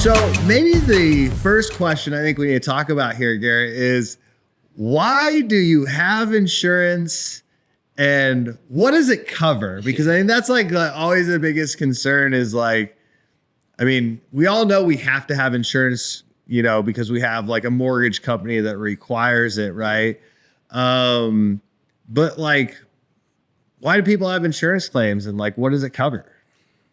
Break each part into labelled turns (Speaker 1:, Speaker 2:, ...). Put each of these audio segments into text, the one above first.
Speaker 1: So maybe the first question I think we need to talk about here, Garrett, is why do you have insurance and what does it cover? Because I think that's like always the biggest concern is like, I mean, we all know we have to have insurance, you know, because we have like a mortgage company that requires it, right? But like, why do people have insurance claims and like, what does it cover?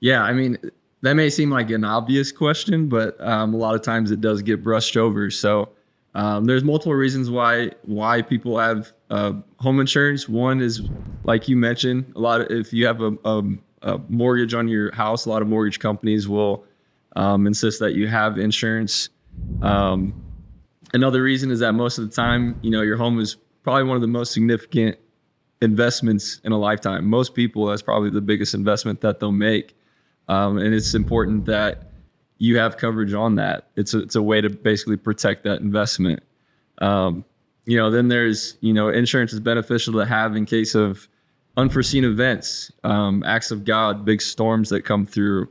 Speaker 2: Yeah, I mean, that may seem like an obvious question, but a lot of times it does get brushed over. So there's multiple reasons why people have home insurance. One is, like you mentioned, if you have a mortgage on your house, a lot of mortgage companies will insist that you have insurance. Another reason is that most of the time, you know, your home is probably one of the most significant investments in a lifetime. Most people, that's probably the biggest investment that they'll make. And it's important that you have coverage on that. It's a way to basically protect that investment. You know, then there's, you know, insurance is beneficial to have in case of unforeseen events, acts of God, big storms that come through.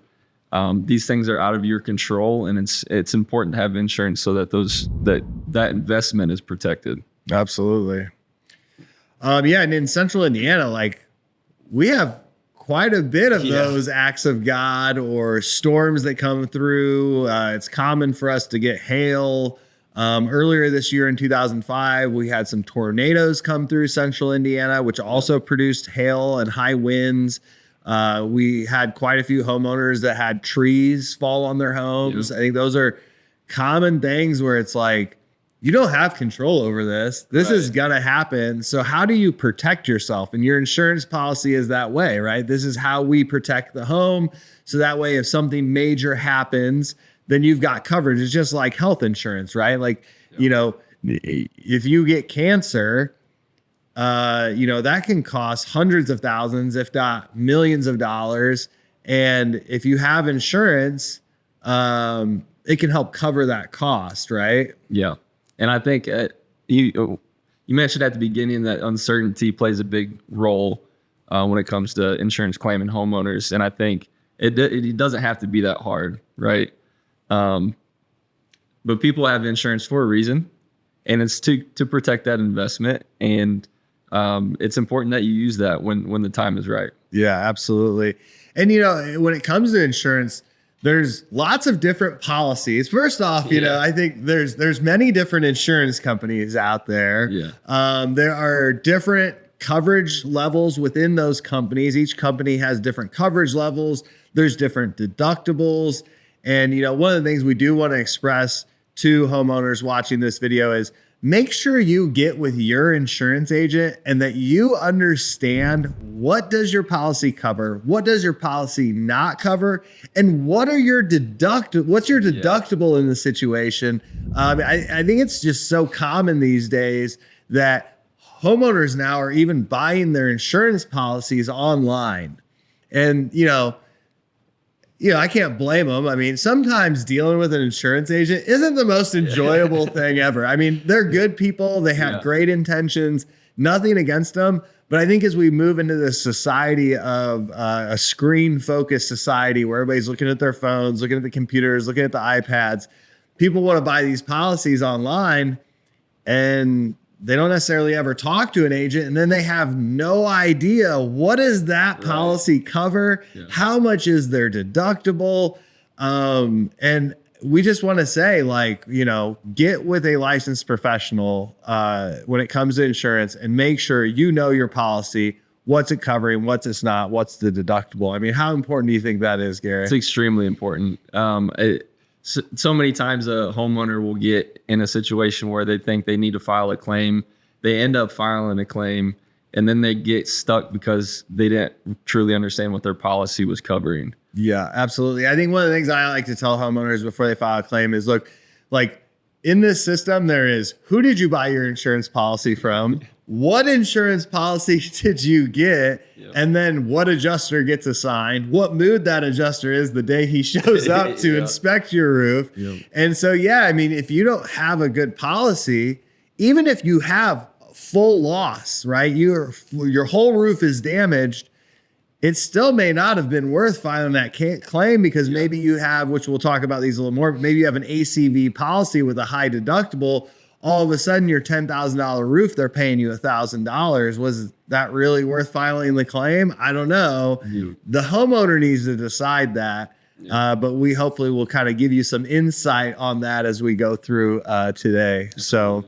Speaker 2: These things are out of your control, and it's important to have insurance so that that investment is protected.
Speaker 1: Absolutely. Yeah, and in Central Indiana, like we have quite a bit of those acts of God or storms that come through. It's common for us to get hail. Earlier this year in 2005, we had some tornadoes come through Central Indiana, which also produced hail and high winds. We had quite a few homeowners that had trees fall on their homes. I think those are common things where it's like, you don't have control over this. This is going to happen. So how do you protect yourself? And your insurance policy is that way, right? This is how we protect the home. So that way, if something major happens, then you've got coverage. It's just like health insurance, right? Like, you know, if you get cancer, you know, that can cost hundreds of thousands, if not millions of dollars. And if you have insurance, it can help cover that cost, right?
Speaker 2: Yeah. And I think you mentioned at the beginning that uncertainty plays a big role when it comes to insurance claim and homeowners. And I think it doesn't have to be that hard, right? But people have insurance for a reason, and it's to protect that investment. And it's important that you use that when the time is right.
Speaker 1: Yeah, absolutely. And, you know, when it comes to insurance, there's lots of different policies. First off, you know, I think there's many different insurance companies out there. There are different coverage levels within those companies. Each company has different coverage levels. There's different deductibles. And, you know, one of the things we do want to express to homeowners watching this video is make sure you get with your insurance agent and that you understand what does your policy cover, what does your policy not cover, and what are your what's your deductible in the situation. I think it's just so common these days that homeowners now are even buying their insurance policies online. And, you know, I can't blame them. I mean, sometimes dealing with an insurance agent isn't the most enjoyable thing ever. I mean, they're good people. They have great intentions, nothing against them. But I think as we move into this society of a screen-focused society where everybody's looking at their phones, looking at the computers, looking at the iPads, people want to buy these policies online and they don't necessarily ever talk to an agent, and then they have no idea what does that policy cover, how much is their deductible, and we just want to say, like, you know, get with a licensed professional when it comes to insurance and make sure you know your policy, what's it covering, what's it's not, what's the deductible. I mean, how important do you think that is, Gary?
Speaker 2: It's extremely important. So many times a homeowner will get in a situation where they think they need to file a claim. They end up filing a claim, and then they get stuck because they didn't truly understand what their policy was covering.
Speaker 1: Yeah, absolutely. I think one of the things I like to tell homeowners before they file a claim is, look, like in this system, there is, who did you buy your insurance policy from? What insurance policy did you get? And then what adjuster gets assigned, what mood that adjuster is the day he shows up to inspect your roof. And so, I mean, if you don't have a good policy, even if you have full loss, right? Your whole roof is damaged it still may not have been worth filing that claim because maybe you have, which we'll talk about these a little more, but maybe you have an ACV policy with a high deductible. All of a sudden your $10,000 roof, they're paying you $1,000. Was that really worth filing the claim? I don't know. The homeowner needs to decide that. But we hopefully will kind of give you some insight on that as we go through today. So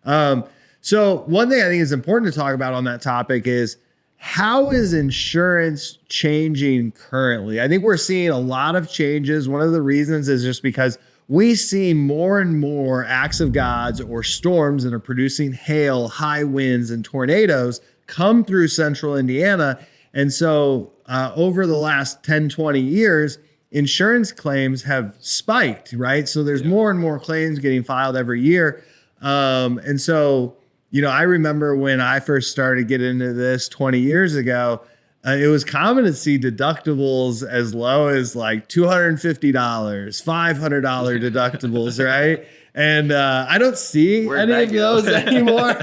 Speaker 1: one thing I think is important to talk about on that topic is, how is insurance changing currently? I think we're seeing a lot of changes. One of the reasons is just because we see more and more acts of gods or storms that are producing hail, high winds, and tornadoes come through central Indiana. And so over the last 10, 20 years, insurance claims have spiked, right? So there's more and more claims getting filed every year. And so, I remember when I first started getting into this 20 years ago, it was common to see deductibles as low as like $250, $500 deductibles, right? And I don't see any of those anymore.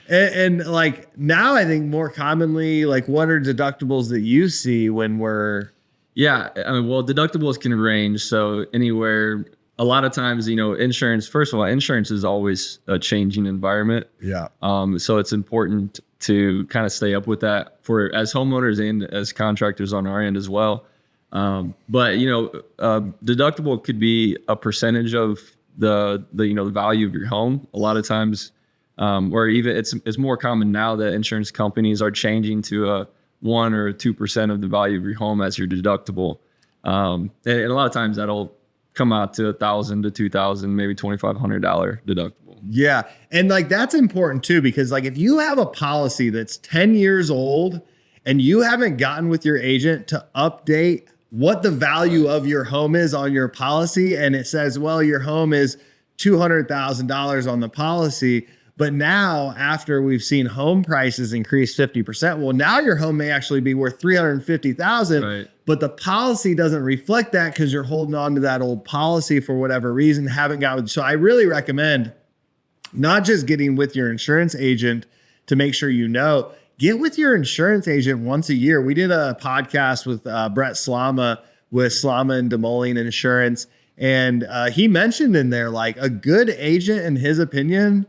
Speaker 1: And like now, I think more commonly, like what are deductibles that you see when we're...
Speaker 2: Yeah, I mean, well, deductibles can range. So anywhere, a lot of times, insurance, first of all, insurance is always a changing environment.
Speaker 1: Yeah.
Speaker 2: So it's important to kind of stay up with that for as homeowners and as contractors on our end as well. But deductible could be a percentage of the value of your home. A lot of times, or even it's more common now that insurance companies are changing to a 1 or 2% of the value of your home as your deductible. And a lot of times that'll come out to $1,000 to $2,000, maybe $2,500 deductible.
Speaker 1: Yeah. And like, that's important too, because like if you have a policy that's 10 years old and you haven't gotten with your agent to update what the value of your home is on your policy, and it says, well, your home is $200,000 on the policy, but now after we've seen home prices increase 50%, well, now your home may actually be worth $350,000,
Speaker 2: right.
Speaker 1: But the policy doesn't reflect that because you're holding on to that old policy for whatever reason, haven't gotten. So I really recommend not just getting with your insurance agent to make sure get with your insurance agent once a year. We did a podcast with Brett Slama with Slama and DeMoline Insurance. And he mentioned in there, like a good agent, in his opinion,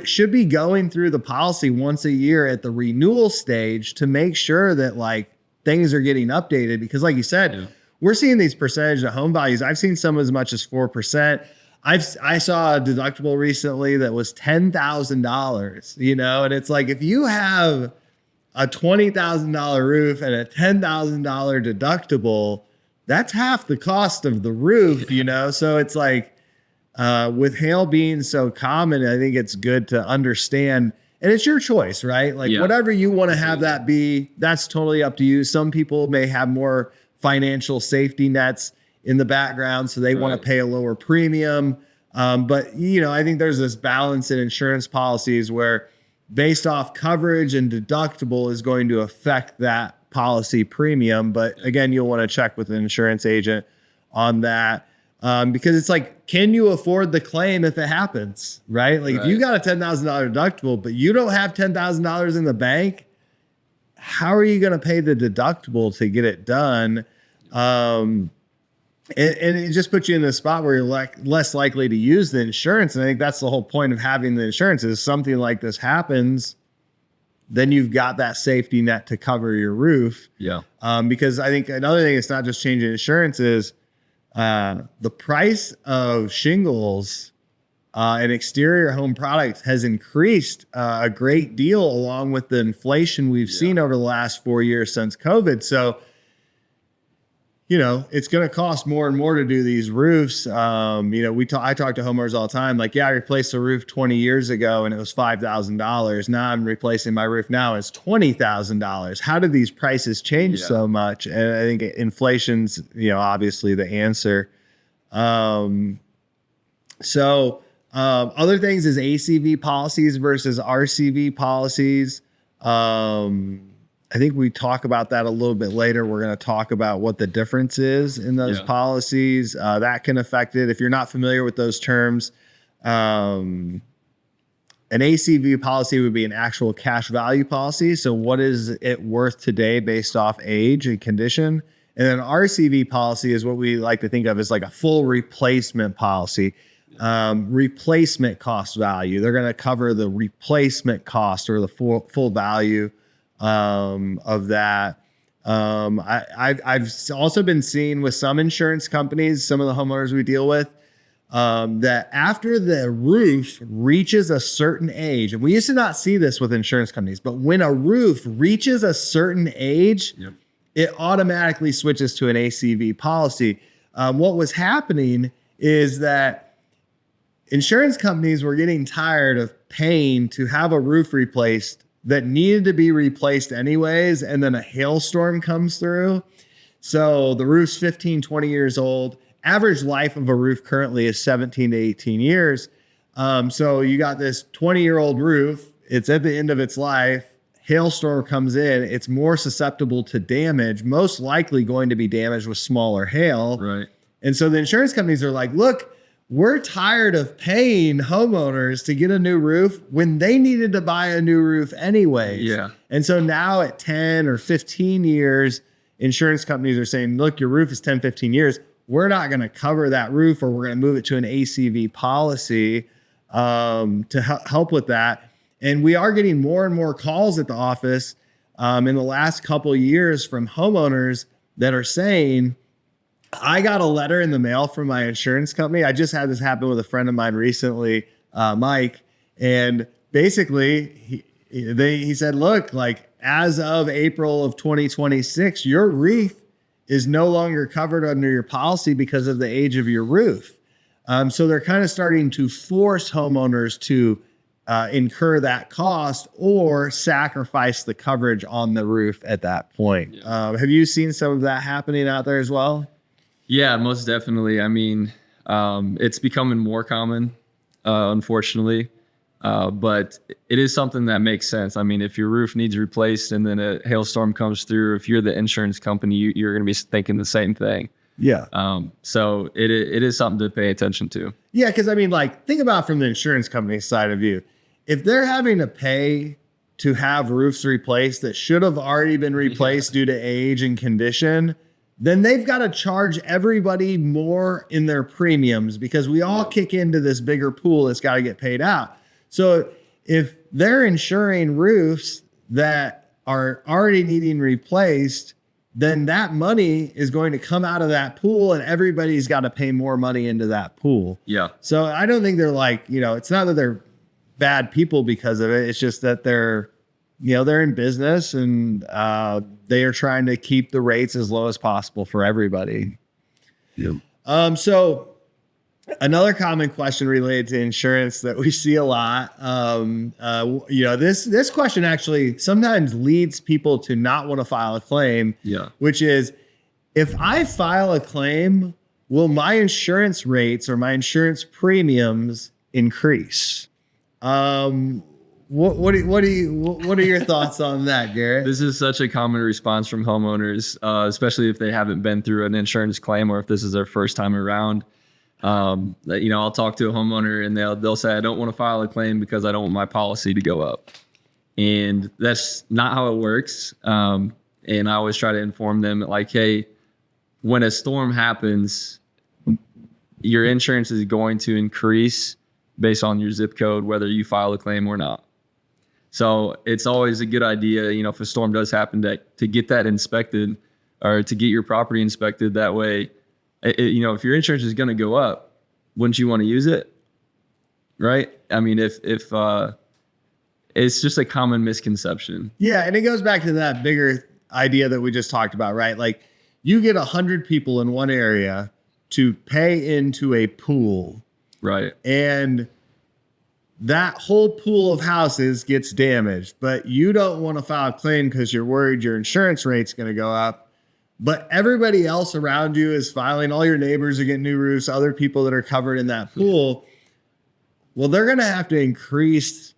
Speaker 1: should be going through the policy once a year at the renewal stage to make sure that like things are getting updated. Because like you said, we're seeing these percentage of home values. I've seen some as much as 4%. I saw a deductible recently that was $10,000, and it's like, if you have a $20,000 roof and a $10,000 deductible, that's half the cost of the roof, So it's like, with hail being so common, I think it's good to understand, and it's your choice, right? Like whatever you want to have that be, that's totally up to you. Some people may have more financial safety nets in the background, so they want to pay a lower premium. But I think there's this balance in insurance policies where based off coverage and deductible is going to affect that policy premium. But again, you'll want to check with an insurance agent on that. Because it's like, can you afford the claim if it happens, right? Like if you got a $10,000 deductible, but you don't have $10,000 in the bank, how are you going to pay the deductible to get it done? And it just puts you in a spot where you're less likely to use the insurance. And I think that's the whole point of having the insurance is something like this happens, then you've got that safety net to cover your roof.
Speaker 2: Yeah.
Speaker 1: Because I think another thing, it's not just changing insurance, is the price of shingles and exterior home products has increased a great deal along with the inflation we've seen over the last 4 years since COVID. So, it's going to cost more and more to do these roofs. I talk to homeowners all the time. Like, I replaced a roof 20 years ago and it was $5,000. Now I'm replacing my roof now. It's $20,000. How did these prices change so much? And I think inflation's, obviously the answer. Other things is ACV policies versus RCV policies. I think we talk about that a little bit later. We're going to talk about what the difference is in those policies. That can affect it. If you're not familiar with those terms, an ACV policy would be an actual cash value policy. So what is it worth today based off age and condition? And then RCV policy is what we like to think of as like a full replacement policy. Replacement cost value. They're going to cover the replacement cost or the full value of that. I've also been seeing with some insurance companies, some of the homeowners we deal with, that after the roof reaches a certain age, and we used to not see this with insurance companies, but when a roof reaches a certain age, it automatically switches to an ACV policy. What was happening is that insurance companies were getting tired of paying to have a roof replaced that needed to be replaced anyways, and then a hailstorm comes through. So the roof's 15, 20 years old. Average life of a roof currently is 17 to 18 years. So you got this 20-year-old roof. It's at the end of its life. Hailstorm comes in. It's more susceptible to damage, most likely going to be damaged with smaller hail.
Speaker 2: Right.
Speaker 1: And so the insurance companies are like, look, we're tired of paying homeowners to get a new roof when they needed to buy a new roof anyways.
Speaker 2: Yeah.
Speaker 1: And so now at 10 or 15 years, insurance companies are saying, look, your roof is 10, 15 years. We're not going to cover that roof, or we're going to move it to an ACV policy to help with that. And we are getting more and more calls at the office in the last couple of years from homeowners that are saying, I got a letter in the mail from my insurance company. I just had this happen with a friend of mine recently, Mike. And basically he said, look, like as of April of 2026, your roof is no longer covered under your policy because of the age of your roof. So they're kind of starting to force homeowners to incur that cost or sacrifice the coverage on the roof at that point. Yeah. Have you seen some of that happening out there as well?
Speaker 2: Yeah, most definitely. I mean, it's becoming more common, unfortunately, but it is something that makes sense. I mean, if your roof needs replaced and then a hailstorm comes through, if you're the insurance company, you're going to be thinking the same thing.
Speaker 1: Yeah.
Speaker 2: So it is something to pay attention to.
Speaker 1: Yeah, because I mean, like, think about from the insurance company side of view. If they're having to pay to have roofs replaced that should have already been replaced due to age and condition, then they've got to charge everybody more in their premiums because we all kick into this bigger pool that's got to get paid out. So if they're insuring roofs that are already needing replaced, then that money is going to come out of that pool and everybody's got to pay more money into that pool.
Speaker 2: Yeah.
Speaker 1: So I don't think they're like, it's not that they're bad people because of it. It's just that they're in business and they are trying to keep the rates as low as possible for everybody.
Speaker 2: Yeah.
Speaker 1: So another common question related to insurance that we see a lot, this question actually sometimes leads people to not want to file a claim.
Speaker 2: Yeah. Which
Speaker 1: is, if I file a claim, will my insurance rates or my insurance premiums increase? What are your thoughts on that, Garrett?
Speaker 2: This is such a common response from homeowners, especially if they haven't been through an insurance claim or if this is their first time around. I'll talk to a homeowner and they'll say, I don't want to file a claim because I don't want my policy to go up. And that's not how it works. And I always try to inform them like, hey, when a storm happens, your insurance is going to increase based on your zip code, whether you file a claim or not. So it's always a good idea, if a storm does happen to get that inspected or to get your property inspected. That way, if your insurance is going to go up, wouldn't you want to use it? Right? I mean, if it's just a common misconception.
Speaker 1: Yeah. And it goes back to that bigger idea that we just talked about, right? Like you get 100 people in one area to pay into a pool.
Speaker 2: Right.
Speaker 1: And that whole pool of houses gets damaged, but you don't want to file a claim because you're worried your insurance rate's going to go up. But everybody else around you is filing. All your neighbors are getting new roofs, other people that are covered in that pool. Well, they're going to have to increase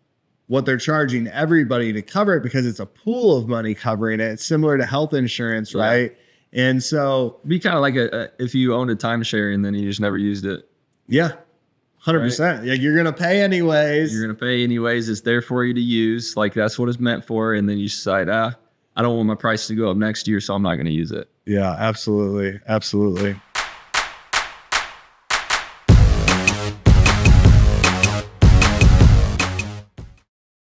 Speaker 1: what they're charging everybody to cover it because it's a pool of money covering it. It's similar to health insurance, right? And so
Speaker 2: it'd be kind of like if you owned a timeshare and then you just never used it.
Speaker 1: Yeah. 100%. Yeah, you're gonna pay anyways.
Speaker 2: You're gonna pay anyways. It's there for you to use. Like that's what it's meant for. And then you decide, I don't want my price to go up next year, so I'm not gonna use it.
Speaker 1: Yeah, absolutely, absolutely.